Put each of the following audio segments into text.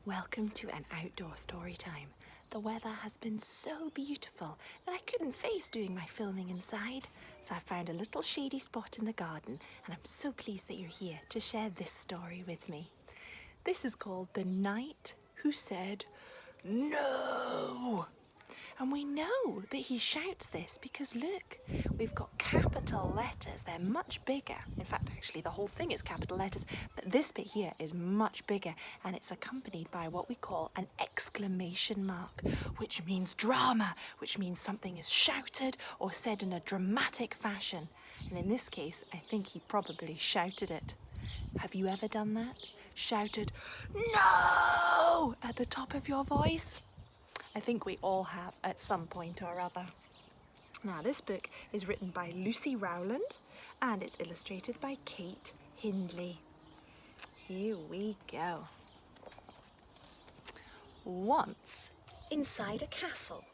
Welcome to an outdoor story time. The weather has been so beautiful that I couldn't face doing my filming inside, so I found a little shady spot in the garden, and I'm so pleased that you're here to share this story with me. This is called The Knight Who Said No. And we know that he shouts this because look, we've got capital letters. They're much bigger. In fact, actually, the whole thing is capital letters, but this bit here is much bigger, and it's accompanied by what we call an exclamation mark, which means drama, which means something is shouted or said in a dramatic fashion. And in this case, I think he probably shouted it. Have you ever done that? Shouted, "No!" at the top of your voice? I think we all have at some point or other. Now, this book is written by Lucy Rowland and it's illustrated by Kate Hindley. Here we go. Once, inside a castle,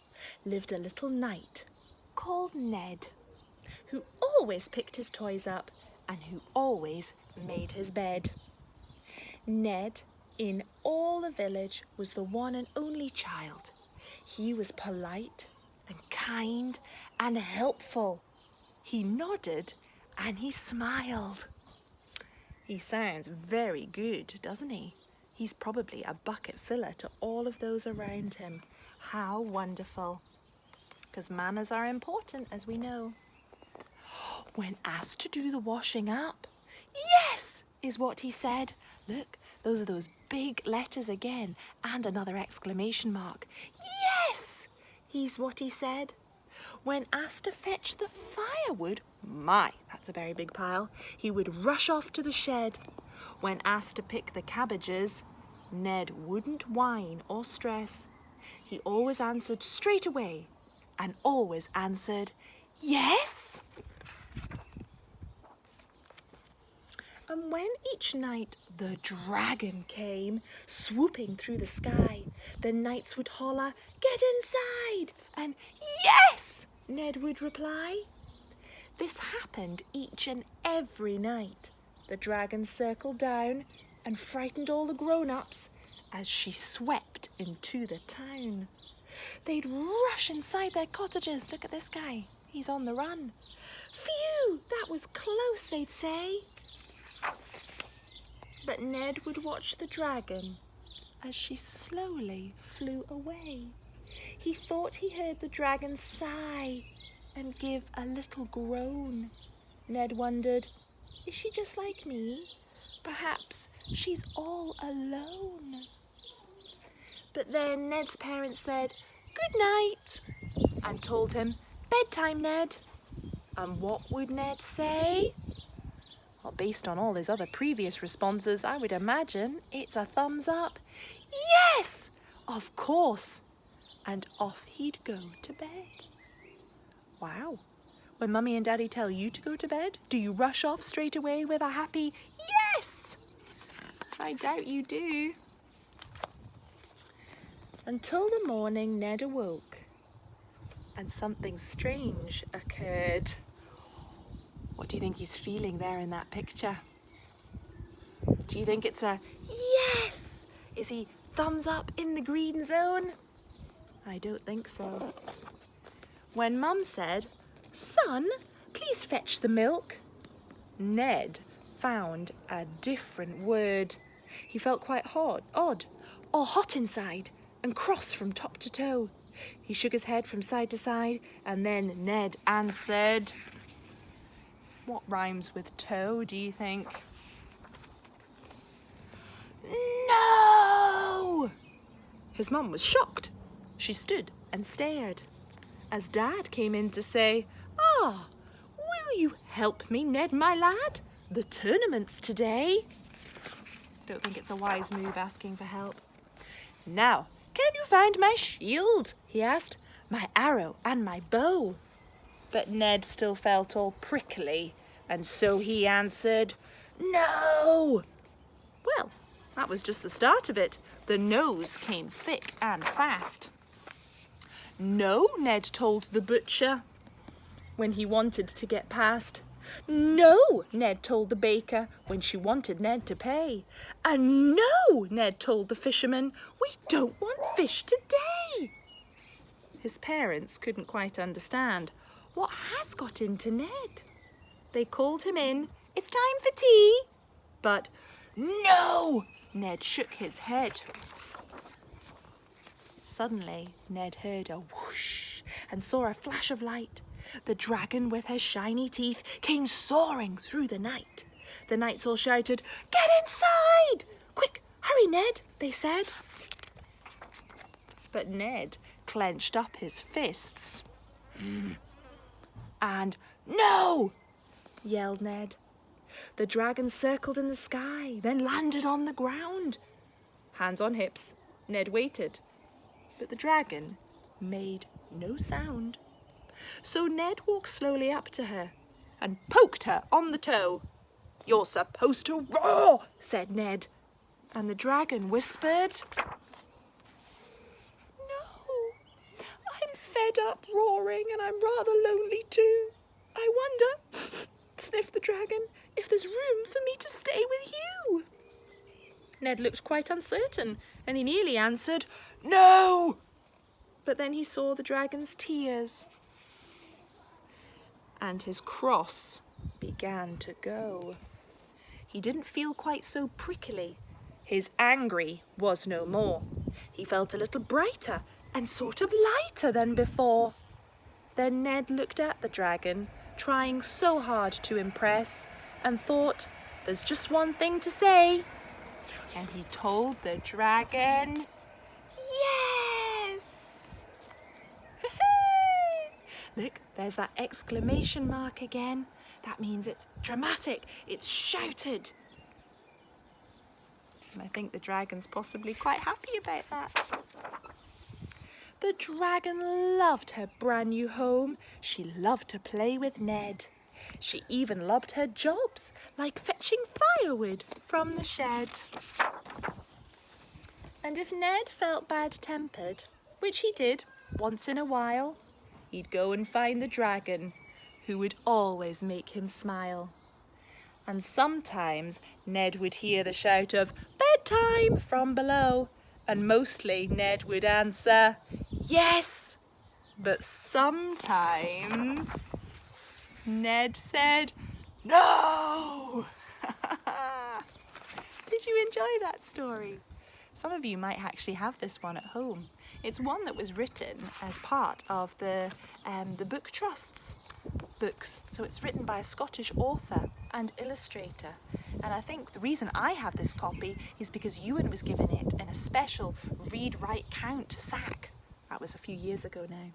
lived a little knight called Ned, who always picked his toys up and who always made his bed. Ned, in all the village, was the one and only child. He was polite and kind and helpful. He nodded and he smiled. He sounds very good, doesn't he? He's probably a bucket filler to all of those around him. How wonderful. Because manners are important, as we know. When asked to do the washing up, "Yes!" is what he said. Look, those are those big letters again and another exclamation mark. "Yes!" is what he said. When asked to fetch the firewood, my, that's a very big pile, he would rush off to the shed. When asked to pick the cabbages, Ned wouldn't whine or stress. He always answered straight away and always answered, "Yes!" And when each night the dragon came, swooping through the sky, the knights would holler, "Get inside!" and "Yes!" Ned would reply. This happened each and every night. The dragon circled down and frightened all the grown-ups as she swept into the town. They'd rush inside their cottages. Look at this guy. He's on the run. "Phew, that was close," they'd say. But Ned would watch the dragon as she slowly flew away. He thought he heard the dragon sigh and give a little groan. Ned wondered, is she just like me? Perhaps she's all alone. But then Ned's parents said, "Good night," and told him, "Bedtime, Ned." And what would Ned say? Well, based on all his other previous responses, I would imagine it's a thumbs up. "Yes, of course." And off he'd go to bed. Wow. When Mummy and Daddy tell you to go to bed, do you rush off straight away with a happy "Yes"? I doubt you do. Until the morning Ned awoke and something strange occurred. What do you think he's feeling there in that picture? Do you think it's a "yes"? Is he thumbs up in the green zone? I don't think so. When Mum said, "Son, please fetch the milk," Ned found a different word. He felt quite odd, all hot inside and cross from top to toe. He shook his head from side to side and then Ned answered, what rhymes with toe, do you think? "No!" His mum was shocked. She stood and stared as Dad came in to say, "Will you help me, Ned, my lad? The tournament's today." Don't think it's a wise move asking for help. "Now, can you find my shield?" he asked, "my arrow and my bow?" But Ned still felt all prickly, and so he answered, "No!" Well, that was just the start of it. The no's came thick and fast. "No," Ned told the butcher when he wanted to get past. "No," Ned told the baker when she wanted Ned to pay. "And no," Ned told the fisherman, "we don't want fish today." His parents couldn't quite understand. What has got into Ned? They called him in. "It's time for tea." But no! Ned shook his head. Suddenly, Ned heard a whoosh and saw a flash of light. The dragon with her shiny teeth came soaring through the night. The knights all shouted, "Get inside! Quick, hurry, Ned," they said. But Ned clenched up his fists. And "No!" yelled Ned. The dragon circled in the sky, then landed on the ground. Hands on hips, Ned waited. But the dragon made no sound. So Ned walked slowly up to her and poked her on the toe. "You're supposed to roar," said Ned. And the dragon whispered, "No, I'm fed up roaring and I'm rather lonely too. I wonder," sniffed the dragon, "if there's room for me to stay with you." Ned looked quite uncertain and he nearly answered, "No!" But then he saw the dragon's tears and his cross began to go. He didn't feel quite so prickly. His angry was no more. He felt a little brighter and sort of lighter than before. Then Ned looked at the dragon, trying so hard to impress, and thought, "There's just one thing to say." And he told the dragon, "Yes!" Look, there's that exclamation mark again. That means it's dramatic, it's shouted. And I think the dragon's possibly quite happy about that. The dragon loved her brand new home. She loved to play with Ned. She even loved her jobs, like fetching firewood from the shed. And if Ned felt bad-tempered, which he did once in a while, he'd go and find the dragon, who would always make him smile. And sometimes Ned would hear the shout of "Bedtime" from below, and mostly Ned would answer, "Yes." But sometimes Ned said, "No." Did you enjoy that story? Some of you might actually have this one at home. It's one that was written as part of the Book Trust's books. So it's written by a Scottish author and illustrator. And I think the reason I have this copy is because Ewan was given it in a special Read, Write, Count sack. That was a few years ago now.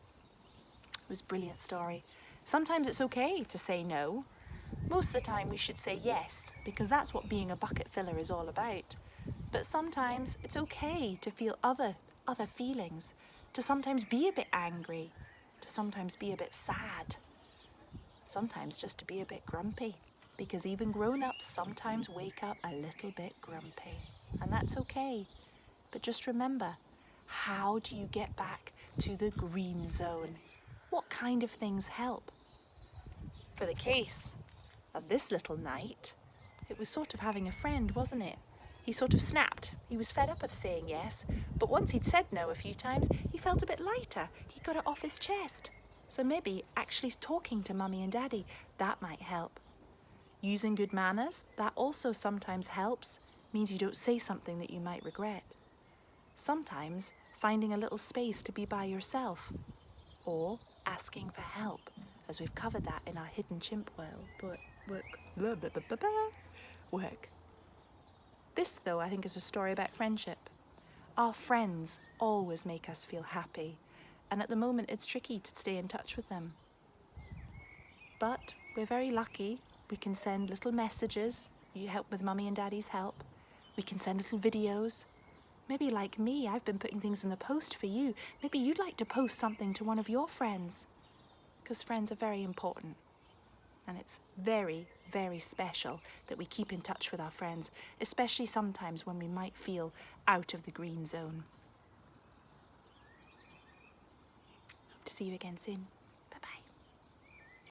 It was a brilliant story. Sometimes it's okay to say no. Most of the time we should say yes, because that's what being a bucket filler is all about. But sometimes it's okay to feel other feelings, to sometimes be a bit angry, to sometimes be a bit sad, sometimes just to be a bit grumpy, because even grown-ups sometimes wake up a little bit grumpy, and that's okay. But just remember, how do you get back to the green zone? What kind of things help? For the case of this little knight, it was sort of having a friend, wasn't it? He sort of snapped. He was fed up of saying yes, but once he'd said no a few times, he felt a bit lighter. He got it off his chest. So maybe actually talking to Mummy and Daddy, that might help. Using good manners, that also sometimes helps, means you don't say something that you might regret. Sometimes finding a little space to be by yourself, or asking for help, as we've covered that in our Hidden Chimp work. This, though, I think is a story about friendship. Our friends always make us feel happy, and at the moment it's tricky to stay in touch with them. But we're very lucky. We can send little messages. You help with Mummy and Daddy's help. We can send little videos. Maybe like me, I've been putting things in the post for you. Maybe you'd like to post something to one of your friends, because friends are very important. And it's very, very special that we keep in touch with our friends, especially sometimes when we might feel out of the green zone. Hope to see you again soon.